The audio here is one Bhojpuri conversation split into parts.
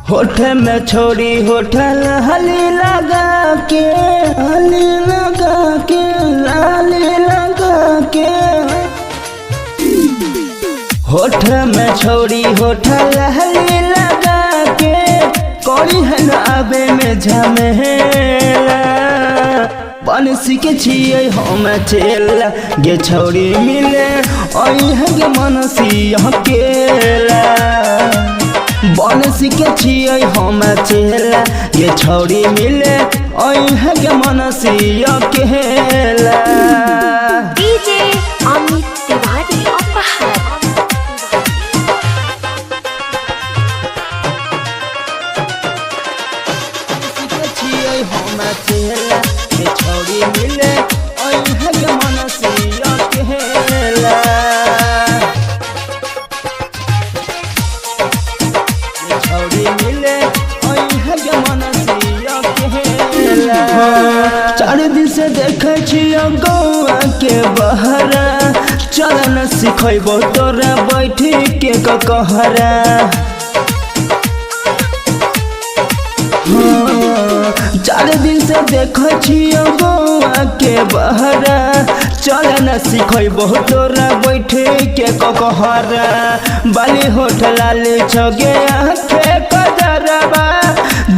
होठ में छोड़ी होठल हली लगा के लाली लगा के होठ में छोड़ी होठल हली लगा के कोई है न आबे में झमेला बनसी के छिए हम चेला गे छोड़ी मिले ओई है गे मनसी अकेला बनसी के छिए हम चेला ये छोड़ी मिले ओई है गे मनसी अकेला। डीजे अमित तिवारी अपहार हम चेला ये छोड़ी मिले ओई है गे मनसी अकेला चार दिन से देखे गौआ के बहरा चल न सिखेबो तोरा बैठी के कहरा चार दिन से देखे गौआ के बहरा चल न सिखेबो तोरा बैठी के कहरा बाली होठ लाली छगे आँखे कजरबा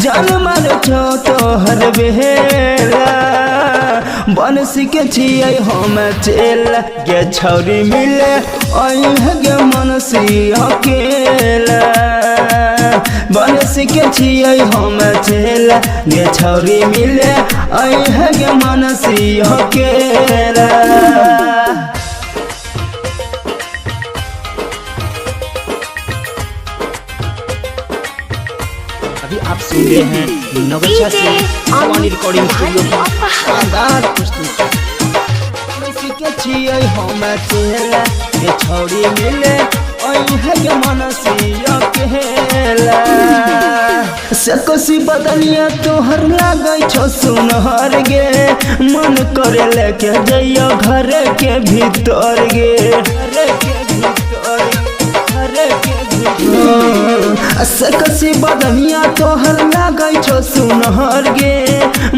जान मार छो तोहर बेला बनसी के छिए हम चेला गे छौरी मिले ओई है गे मनसी अकेला बनसी के छिए हम चेला गे छौरी मिले ओई है गे मनसी अकेला। अभी आप सुन रहे हैं नवच्छा से स्वानी रिकॉर्डिंग स्टूडियो की शानदार प्रस्तुति के छिए हम चेला ये छोड़ी मिले ओई है गे मनसी अकेला से कोसी बदनिया तोहर लागै छो सुनहर गे मन करे लेके जइयो घर के भीतर गे सकसी बदनिया तोहर लागै छो सुनहर गे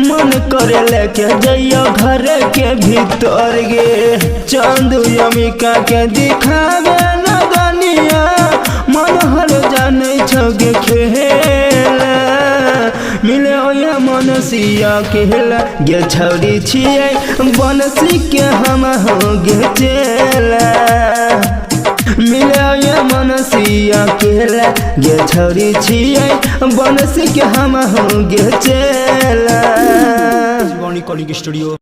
मन करे लेके जइयो घर के भीतर गे चंदू यमिका के दिखावे नगनिया मन हर जानै छो गे खेला मिले ओया मनसिया केला गे छौरी छिए बनसी के हम हो गे चेला मिले ये मनसी अकेला गे छौरी छिए बनसी के हम हो गे चेला। Swani recording studio.